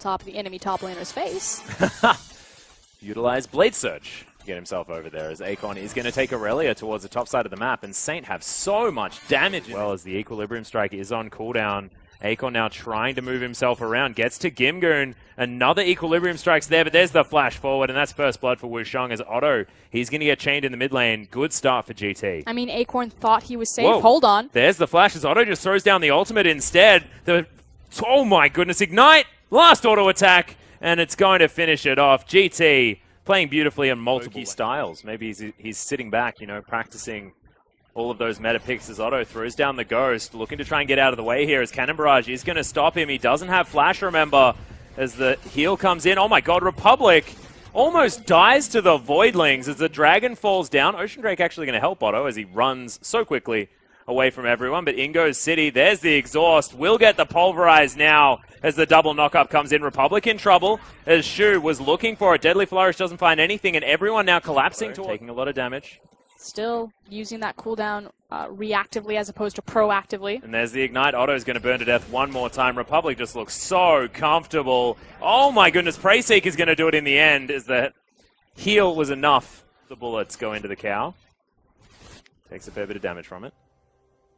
top of the enemy top laner's face. Utilize Blade Search to get himself over there, as Akon is going to take Aurelia towards the top side of the map, and Saint have so much damage. Well, as the Equilibrium Strike is on cooldown, Akon now trying to move himself around, gets to Gimgoon. Another Equilibrium Strike's there, but there's the flash forward, and that's first blood for Wushang as Otto. He's going to get chained in the mid lane. Good start for GT. I mean, Acorn thought he was safe. Whoa. Hold on. There's the flash as Otto just throws down the ultimate instead. Oh my goodness, Ignite! Last auto attack, and it's going to finish it off. GT playing beautifully on multiple styles. Maybe he's sitting back, you know, practicing all of those meta picks as Otto throws down the Ghost, looking to try and get out of the way here as Cannon Barrage is going to stop him. He doesn't have Flash, remember, as the heal comes in. Oh my god, Republic almost dies to the Voidlings as the Dragon falls down. Ocean Drake actually going to help Otto as he runs so quickly away from everyone, but in goes City. There's the exhaust. Will get the Pulverize now as the double knockup comes in. Republic in trouble as Shu was looking for it. Deadly Flourish doesn't find anything, and everyone now collapsing, taking a lot of damage. Still using that cooldown reactively as opposed to proactively. And there's the Ignite. Otto's going to burn to death one more time. Republic just looks so comfortable. Oh my goodness, Preyseek is going to do it in the end as the heal was enough. The bullets go into the cow. Takes a fair bit of damage from it.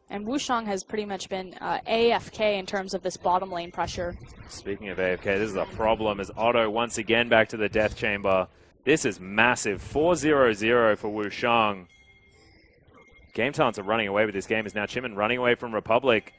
And Wushang has pretty much been AFK in terms of this bottom lane pressure. Speaking of AFK, this is a problem as Otto once again back to the death chamber. This is massive. 4-0-0 for Wushang. Game Talents are running away with this game. Is now Chimin running away from Republic.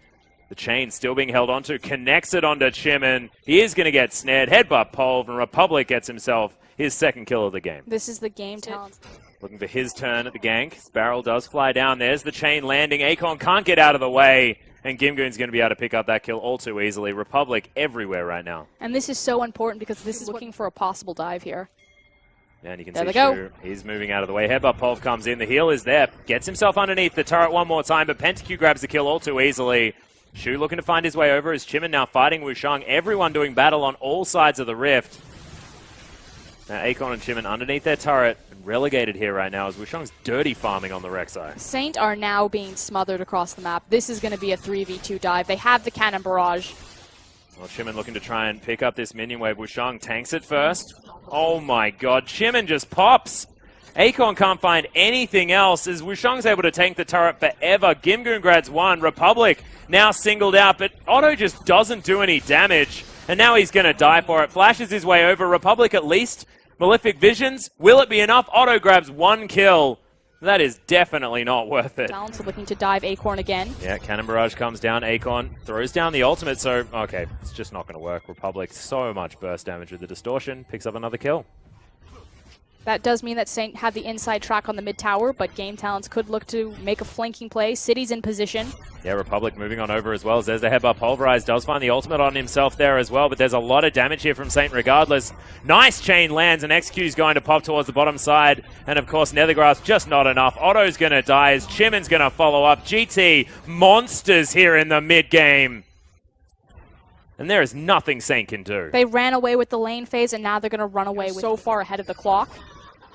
The chain still being held onto. Connects it onto Chimin. He is going to get snared. Headbutt Pulv, and Republic gets himself his second kill of the game. This is the Game Talents. Looking for his turn at the gank. His barrel does fly down. There's the chain landing. Akon can't get out of the way. And Gimgoon's going to be able to pick up that kill all too easily. Republic everywhere right now. And this is so important because this is looking for a possible dive here. Yeah, and you can there see Shu, he's moving out of the way. Headbutt Pulv comes in. The heal is there. Gets himself underneath the turret one more time, but PentaQ grabs the kill all too easily. Shu looking to find his way over as Chimin now fighting Wushang. Everyone doing battle on all sides of the rift. Now Akon and Chimin underneath their turret. Relegated here right now as Wushang's dirty farming on the Rek'Sai. Saint are now being smothered across the map. This is going to be a 3v2 dive. They have the Cannon Barrage. Well, Chimin looking to try and pick up this minion wave. Wushang tanks it first. Oh my god, Chimin just pops. Akon can't find anything else as Wushang's able to tank the turret forever. Gimgoon grabs one. Republic now singled out, but Otto just doesn't do any damage. And now he's going to die for it. Flashes his way over. Republic at least. Malefic Visions. Will it be enough? Otto grabs one kill. That is definitely not worth it. Talents looking to dive Acorn again. Yeah, Cannon Barrage comes down. Akon throws down the ultimate, so okay, it's just not going to work. Republic, so much burst damage with the distortion. Picks up another kill. That does mean that Saint have the inside track on the mid tower, but Game Talents could look to make a flanking play. City's in position. Yeah, Republic moving on over as well. As there's the headbutt. Pulverize does find the ultimate on himself there as well, but there's a lot of damage here from Saint regardless. Nice chain lands, and XQ's going to pop towards the bottom side. And of course, Nethergrass just not enough. Otto's going to die as Chimin's going to follow up. GT monsters here in the mid game. And there is nothing Saint can do. They ran away with the lane phase, and now they're going to run away with so far ahead of the clock.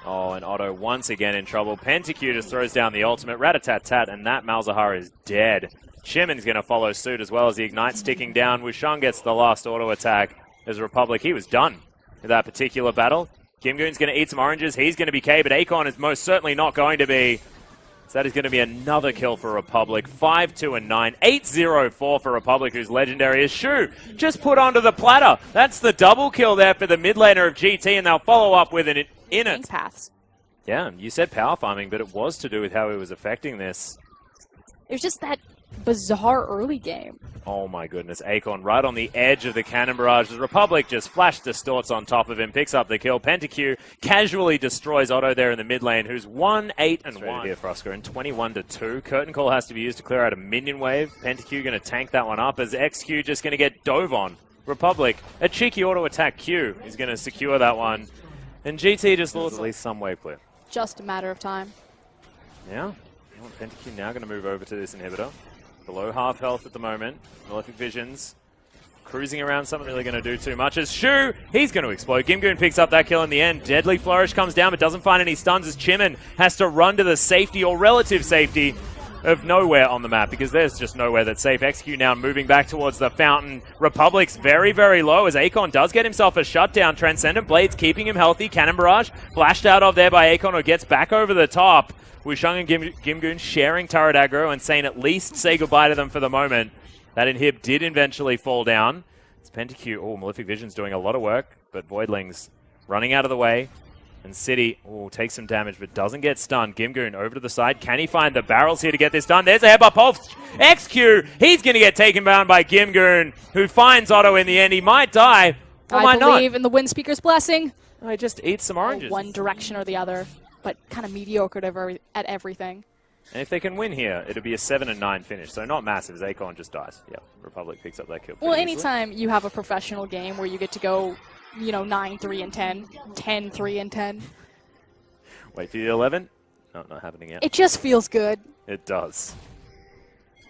Oh, and Otto once again in trouble. PentaQ just throws down the ultimate. Rat-a-tat-tat, and that Malzahar is dead. Chimin's going to follow suit as well as the Ignite's ticking down. Wushang gets the last auto attack as Republic. He was done with that particular battle. Gimgoon's going to eat some oranges. He's going to be K, but Akon is most certainly not going to be. So that is going to be another kill for Republic. 5-2-9. 8-0-4 for Republic, who's legendary. As Shu just put onto the platter. That's the double kill there for the mid laner of GT, and they'll follow up with an in it. Paths. Yeah, you said power farming, but it was to do with how he was affecting this. It was just that bizarre early game. Oh my goodness, Akon right on the edge of the Cannon Barrage. The Republic just flash distorts on top of him, picks up the kill. PentaQ casually destroys Otto there in the mid lane, who's 1-8-1 here, Frosker, and 21-2. Curtain Call has to be used to clear out a minion wave. PentaQ going to tank that one up as XQ just going to get dove on. Republic, a cheeky auto attack Q is going to secure that one. And GT just lost at least some wave clear. Just a matter of time. Yeah. PentaQ now going to move over to this inhibitor. Below half health at the moment. Malefic Visions cruising around, something really going to do too much. As Shu, he's going to explode. Gimgoon picks up that kill in the end. Deadly Flourish comes down but doesn't find any stuns as Chimin has to run to the safety or relative safety of nowhere on the map because there's just nowhere that's safe. XQ now moving back towards the fountain. Republic's very, very low as Akon does get himself a shutdown. Transcendent Blades keeping him healthy. Cannon Barrage flashed out of there by Akon, who gets back over the top. Wusheng and Gimgoon sharing turret aggro and saying at least say goodbye to them for the moment. That inhib did eventually fall down. It's PentaQ. Oh, Malefic Vision's doing a lot of work, but Voidling's running out of the way. And City takes some damage, but doesn't get stunned. Gimgoon over to the side. Can he find the barrels here to get this done? There's a headbutt pulse. XQ, he's going to get taken down by Gimgoon, who finds Otto in the end. He might die, or might not. I believe in the Wind Speaker's blessing. I just eat some oranges. One direction or the other, but kind of mediocre at everything. And if they can win here, it'll be a 7-9 finish. So not massive, as Akon just dies. Yep, Republic picks up that kill. Well, anytime you have a professional game where you get to go, 9-3-10, 10-3-10. Wait for the 11. No, not happening yet. It just feels good. It does.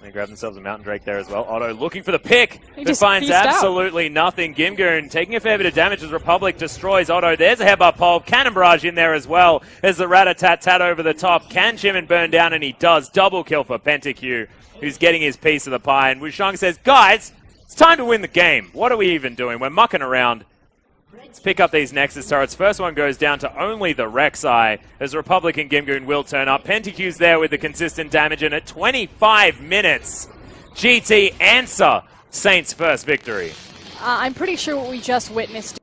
They grab themselves a Mountain Drake there as well. Otto looking for the pick, but finds absolutely nothing. Gimgoon taking a fair bit of damage as Republic destroys Otto. There's a headbutt pulp. Cannon Barrage in there as well as the rat-a-tat-tat over the top. Can Jimin burn down? And he does. Double kill for PentaQ, who's getting his piece of the pie. And Wusheng says, guys, it's time to win the game. What are we even doing? We're mucking around. Let's pick up these Nexus turrets. First one goes down to only the Rek'Sai as Republic and Gimgoon will turn up. PentaQ's there with the consistent damage, and at 25 minutes, GT answer Saints' first victory. I'm pretty sure what we just witnessed